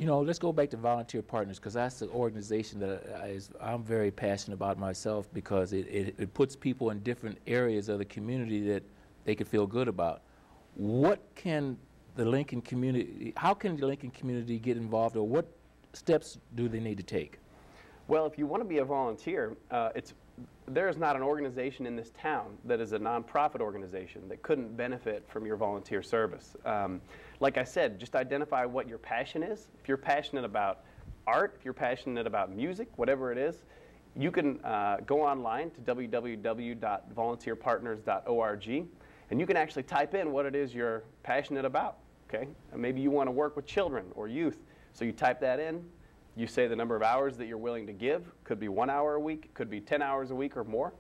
You know, let's go back to Volunteer Partners, because that's the organization that I'm very passionate about myself, because it puts people in different areas of the community that they can feel good about. What can the Lincoln community, how can the Lincoln community get involved, or what steps do they need to take? Well, if you want to be a volunteer, there is not an organization in this town that is a nonprofit organization that couldn't benefit from your volunteer service. Like I said, just identify what your passion is. If you're passionate about art, if you're passionate about music, whatever it is, you can go online to www.volunteerpartners.org, and you can actually type in what it is you're passionate about. Okay? And maybe you want to work with children or youth, so you type that in. You say the number of hours that you're willing to give. Could be 1 hour a week, could be 10 hours a week or more.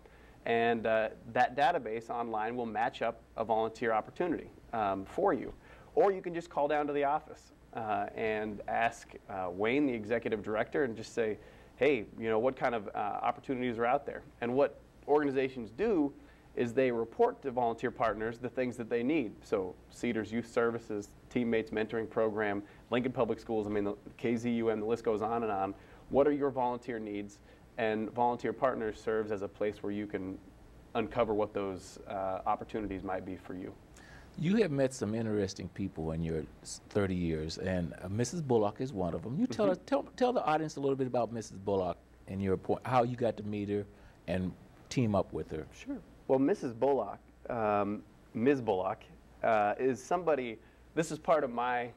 And that database online will match up a volunteer opportunity for you. Or you can just call down to the office and ask Wayne, the executive director, and just say, hey, you know, what kind of opportunities are out there? And what organizations do is they report to Volunteer Partners the things that they need. So Cedars Youth Services, Teammates Mentoring Program, Lincoln Public Schools, I mean, the KZUM, the list goes on and on. What are your volunteer needs? And Volunteer Partners serves as a place where you can uncover what those opportunities might be for you. You have met some interesting people in your 30 years, and Mrs. Bullock is one of them. You tell the audience a little bit about Mrs. Bullock and your point, how you got to meet her and team up with her. Sure. Well, Mrs. Bullock, Ms. Bullock, is somebody. This was part of my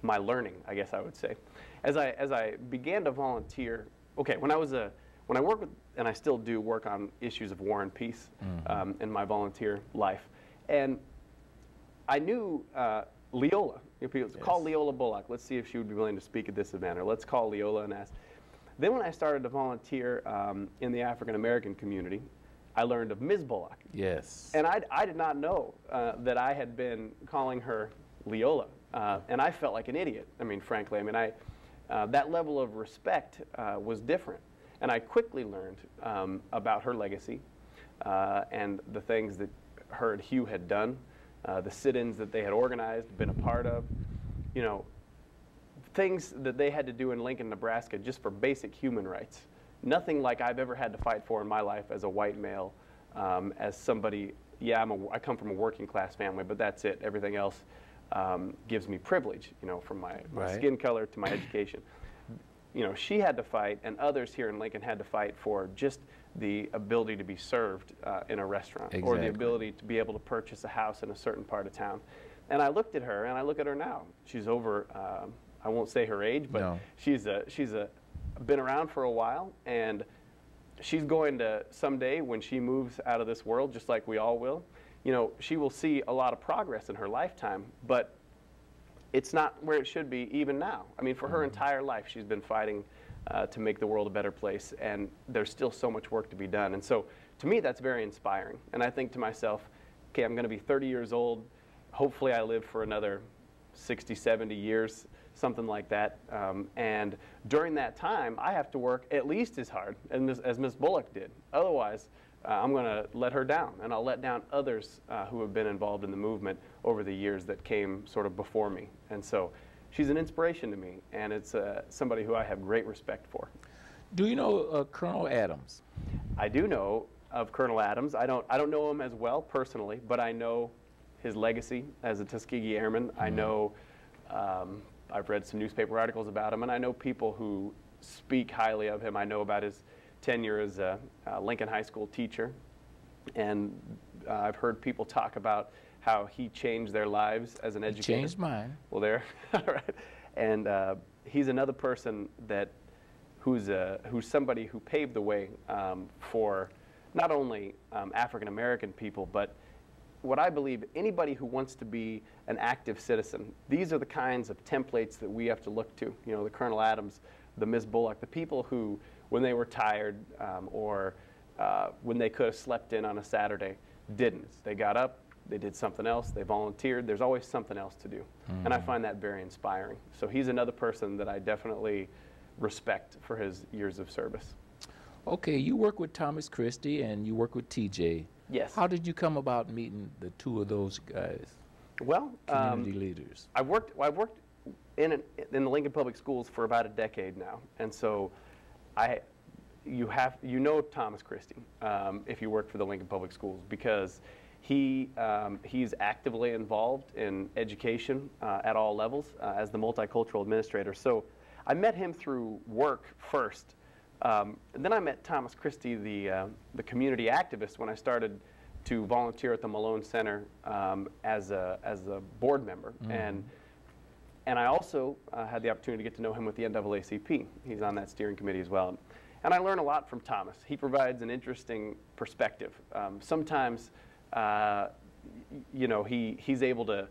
my learning, I guess I would say, as I began to volunteer. Okay, when I worked with, and I still do work on issues of war and peace in my volunteer life, and I knew Leola. People call Leola Bullock. Let's see if she would be willing to speak at this event, or let's call Leola and ask. Then when I started to volunteer in the African American community, I learned of Ms. Bullock. Yes. And I did not know that I had been calling her Leola, and I felt like an idiot. I mean, frankly, I mean, that level of respect was different. And I quickly learned about her legacy and the things that her and Hugh had done, the sit-ins that they had organized, been a part of, you know, things that they had to do in Lincoln, Nebraska, just for basic human rights. Nothing like I've ever had to fight for in my life as a white male, as somebody, yeah, I come from a working class family, but that's it. Everything else gives me privilege, you know, from my skin color to my education. You know, she had to fight, and others here in Lincoln had to fight for just the ability to be served in a restaurant, or the ability to be able to purchase a house in a certain part of town. And I looked at her, and I look at her now. She's over, I won't say her age, but she's been around for a while, and she's going to someday, when she moves out of this world, just like we all will, you know, she will see a lot of progress in her lifetime, but it's not where it should be even now. I mean, for her entire life, she's been fighting to make the world a better place, and there's still so much work to be done. And so, to me, that's very inspiring. And I think to myself, okay, I'm going to be 30 years old. Hopefully, I live for another 60, 70 years, something like that. And during that time, I have to work at least as hard as Ms. Bullock did. Otherwise, I'm going to let her down, and I'll let down others who have been involved in the movement over the years that came sort of before me. And so she's an inspiration to me, and it's somebody who I have great respect for. Do you know Colonel Adams? I do know of Colonel Adams. I don't know him as well personally, but I know his legacy as a Tuskegee Airman. I know, I've read some newspaper articles about him, and I know people who speak highly of him. I know about his tenure as a Lincoln High School teacher, and I've heard people talk about how he changed their lives as an educator. He changed mine. Well, there, all right. And he's another person that who's somebody who paved the way for not only African American people, but what I believe anybody who wants to be an active citizen. These are the kinds of templates that we have to look to. You know, the Colonel Adams, the Ms. Bullock, the people who, when they were tired or when they could have slept in on a Saturday, didn't. They got up, they did something else, they volunteered. There's always something else to do. And I find that very inspiring. So he's another person that I definitely respect for his years of service. Okay, you work with Thomas Christie and you work with TJ. Yes. How did you come about meeting the two of those guys? Well, community leaders? I've worked in the Lincoln Public Schools for about a decade now, and so you know Thomas Christie if you work for the Lincoln Public Schools, because he's actively involved in education at all levels as the multicultural administrator. So I met him through work first, and then I met Thomas Christie, the community activist, when I started to volunteer at the Malone Center as a board member. And I also had the opportunity to get to know him with the NAACP. He's on that steering committee as well. And I learn a lot from Thomas. He provides an interesting perspective. Sometimes, you know, he's able to,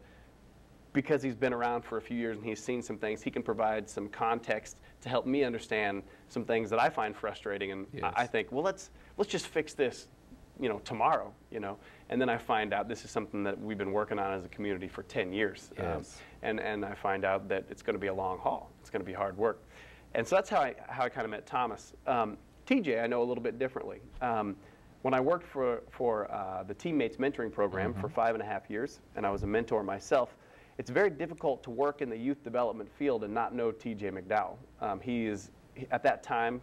because he's been around for a few years and he's seen some things, he can provide some context to help me understand some things that I find frustrating. And yes. I think, well, let's just fix this, you know, tomorrow, you know. And then I find out this is something that we've been working on as a community for 10 years. Yes. And I find out that it's going to be a long haul. It's going to be hard work. And so that's how I kind of met Thomas. TJ, I know a little bit differently. When I worked for the Teammates Mentoring Program for 5.5 years, and I was a mentor myself, it's very difficult to work in the youth development field and not know TJ McDowell. At that time,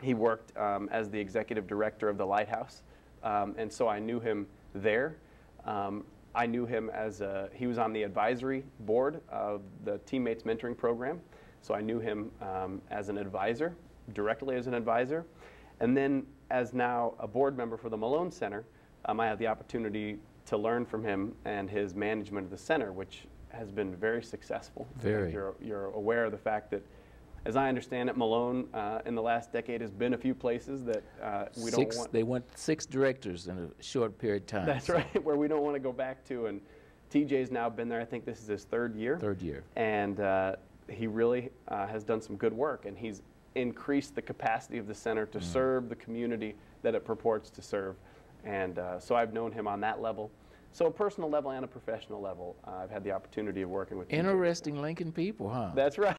he worked as the executive director of the Lighthouse, and so I knew him there. I knew him as he was on the advisory board of the Teammates Mentoring Program, so I knew him as an advisor, directly as an advisor. And then as now a board member for the Malone Center, I had the opportunity to learn from him and his management of the center, which has been very successful. Very. You're aware of the fact that, as I understand it, Malone in the last decade has been a few places that we don't want. They went 6 directors in a short period of time. That's right, where we don't want to go back to. And TJ's now been there, I think this is his 3rd year. 3rd year. And he really has done some good work, and he's increased the capacity of the center to serve the community that it purports to serve. And so I've known him on that level. So a personal level and a professional level, I've had the opportunity of working with TJ. Interesting Lincoln people, huh? That's right.